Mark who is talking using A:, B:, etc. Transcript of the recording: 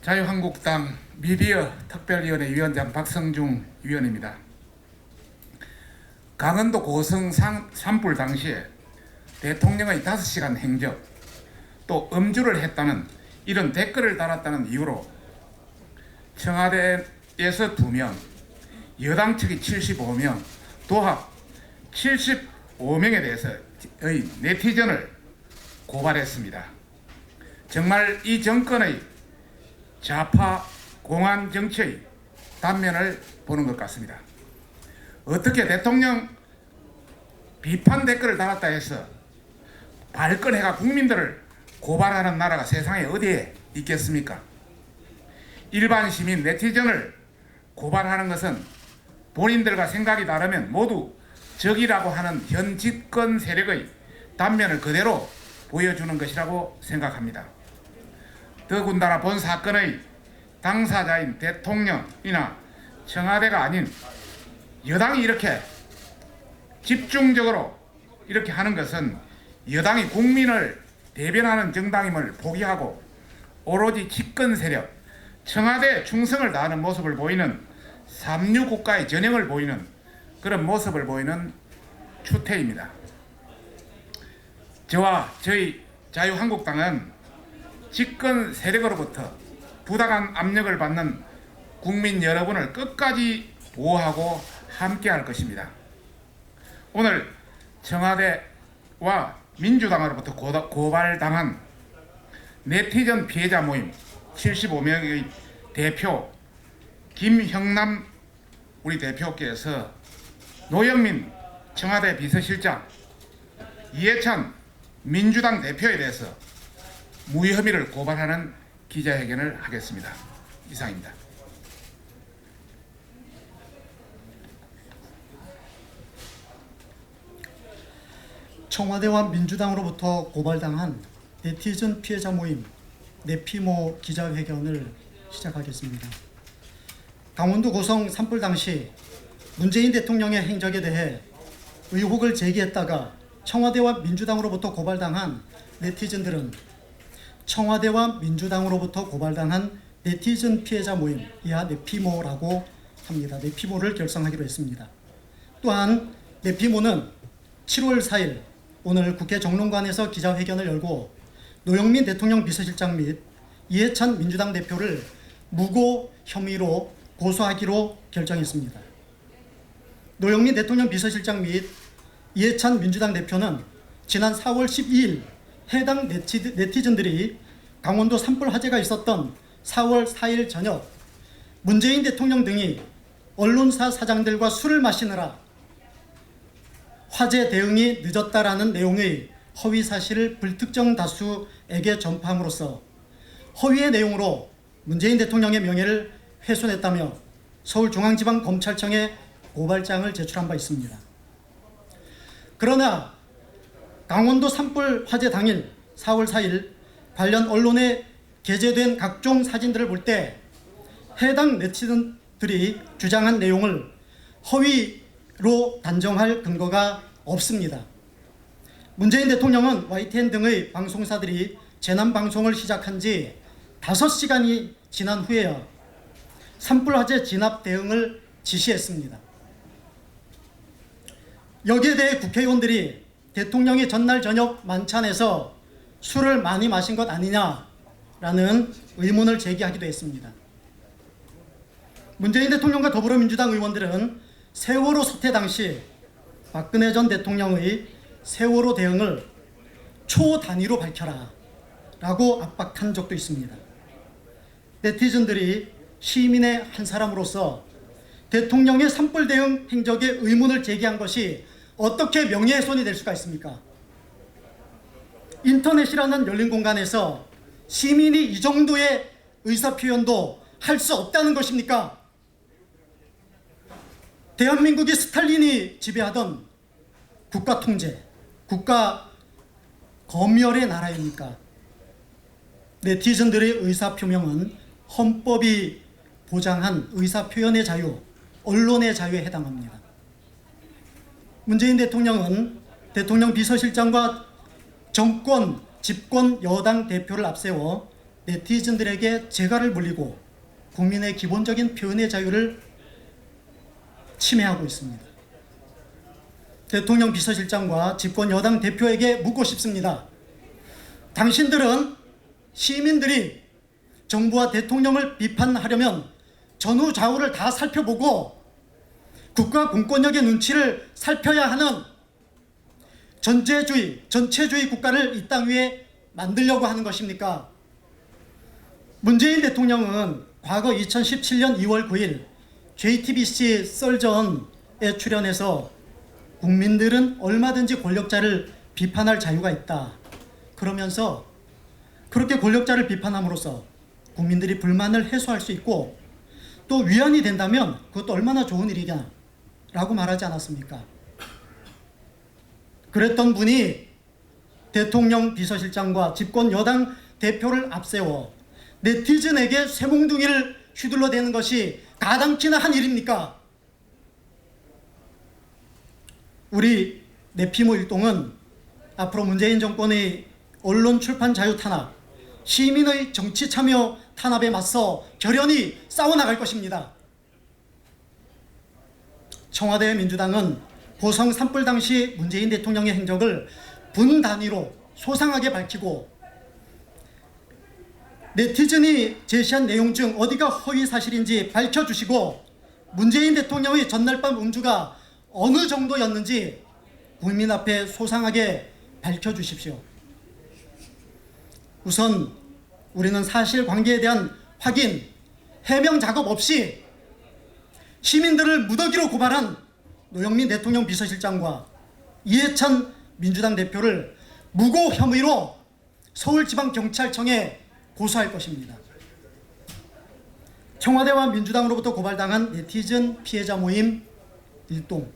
A: 자유한국당 미디어 특별위원회 위원장 박성중 위원입니다. 강원도 고성 산불 당시에 대통령의 5시간 행적, 또 음주를 했다는 이런 댓글을 달았다는 이유로 청와대에서 2명, 여당 측이 75명, 도합 75명에 대해서의 네티즌을 고발했습니다. 정말 이 정권의 좌파 공안 정치의 단면을 보는 것 같습니다. 어떻게 대통령 비판 댓글을 달았다 해서 발끈해가 국민들을 고발하는 나라가 세상에 어디에 있겠습니까? 일반 시민 네티즌을 고발하는 것은 본인들과 생각이 다르면 모두 적이라고 하는 현 집권 세력의 단면을 그대로 보여주는 것이라고 생각합니다. 더군다나 본 사건의 당사자인 대통령이나 청와대가 아닌 여당이 이렇게 집중적으로 이렇게 하는 것은 여당이 국민을 대변하는 정당임을 포기하고 오로지 집권 세력, 청와대에 충성을 다하는 모습을 보이는 삼류 국가의 전형을 보이는 그런 모습을 보이는 추태입니다. 저와 저희 자유한국당은 집권 세력으로부터 부당한 압력을 받는 국민 여러분을 끝까지 보호하고 함께할 것입니다. 오늘 청와대와 민주당으로부터 고발당한 네티즌 피해자 모임 75명의 대표 김형남 우리 대표께서 노영민 청와대 비서실장, 이해찬 민주당 대표에 대해서 무혐의를 혐의를 고발하는 기자회견을 하겠습니다. 이상입니다.
B: 청와대와 민주당으로부터 고발당한 네티즌 피해자 모임 네피모 기자회견을 시작하겠습니다. 강원도 고성 산불 당시 문재인 대통령의 행적에 대해 의혹을 제기했다가 청와대와 민주당으로부터 고발당한 네티즌들은 청와대와 민주당으로부터 고발당한 네티즌 피해자 모임, 이하 네피모라고 합니다. 네피모를 결성하기로 했습니다. 또한 네피모는 7월 4일 오늘 국회 정론관에서 기자회견을 열고 노영민 대통령 비서실장 및 이해찬 민주당 대표를 무고 혐의로 고소하기로 결정했습니다. 노영민 대통령 비서실장 및 이해찬 민주당 대표는 지난 4월 12일 해당 네티즌들이 강원도 산불 화재가 있었던 4월 4일 저녁 문재인 대통령 등이 언론사 사장들과 술을 마시느라 화재 대응이 늦었다라는 내용의 허위 사실을 불특정 다수에게 전파함으로써 허위의 내용으로 문재인 대통령의 명예를 훼손했다며 서울중앙지방검찰청에 고발장을 제출한 바 있습니다. 그러나 강원도 산불 화재 당일 4월 4일 관련 언론에 게재된 각종 사진들을 볼 때 해당 네티즌들이 주장한 내용을 허위로 단정할 근거가 없습니다. 문재인 대통령은 YTN 등의 방송사들이 재난 방송을 시작한 지 5시간이 지난 후에야 산불 화재 진압 대응을 지시했습니다. 여기에 대해 국회의원들이 대통령이 전날 저녁 만찬에서 술을 많이 마신 것 아니냐라는 의문을 제기하기도 했습니다. 문재인 대통령과 더불어민주당 의원들은 세월호 사태 당시 박근혜 전 대통령의 세월호 대응을 초단위로 밝혀라 라고 압박한 적도 있습니다. 네티즌들이 시민의 한 사람으로서 대통령의 산불 대응 행적에 의문을 제기한 것이 어떻게 명예훼손이 될 수가 있습니까? 인터넷이라는 열린 공간에서 시민이 이 정도의 의사표현도 할 수 없다는 것입니까? 대한민국이 스탈린이 지배하던 국가 통제, 국가 검열의 나라입니까? 네티즌들의 의사표명은 헌법이 보장한 의사표현의 자유, 언론의 자유에 해당합니다. 문재인 대통령은 대통령 비서실장과 정권, 집권 여당 대표를 앞세워 네티즌들에게 재갈을 물리고 국민의 기본적인 표현의 자유를 침해하고 있습니다. 대통령 비서실장과 집권 여당 대표에게 묻고 싶습니다. 당신들은 시민들이 정부와 대통령을 비판하려면 전후 좌우를 다 살펴보고 국가 공권력의 눈치를 살펴야 하는 전체주의 국가를 이 땅 위에 만들려고 하는 것입니까? 문재인 대통령은 과거 2017년 2월 9일 JTBC 썰전에 출연해서 국민들은 얼마든지 권력자를 비판할 자유가 있다. 그러면서 그렇게 권력자를 비판함으로써 국민들이 불만을 해소할 수 있고 또 위안이 된다면 그것도 얼마나 좋은 일이냐 라고 말하지 않았습니까? 그랬던 분이 대통령 비서실장과 집권 여당 대표를 앞세워 네티즌에게 쇠몽둥이를 휘둘러대는 것이 가당키나 한 일입니까? 우리 네피모 일동은 앞으로 문재인 정권의 언론 출판 자유 탄압, 시민의 정치 참여 탄압에 맞서 결연히 싸워나갈 것입니다. 청와대 민주당은 고성 산불 당시 문재인 대통령의 행적을 분 단위로 소상하게 밝히고 네티즌이 제시한 내용 중 어디가 허위 사실인지 밝혀주시고 문재인 대통령의 전날 밤 음주가 어느 정도였는지 국민 앞에 소상하게 밝혀주십시오. 우선 우리는 사실관계에 대한 확인, 해명 작업 없이 시민들을 무더기로 고발한 노영민 대통령 비서실장과 이해찬 민주당 대표를 무고 혐의로 서울지방경찰청에 고소할 것입니다. 청와대와 민주당으로부터 고발당한 네티즌 피해자 모임 일동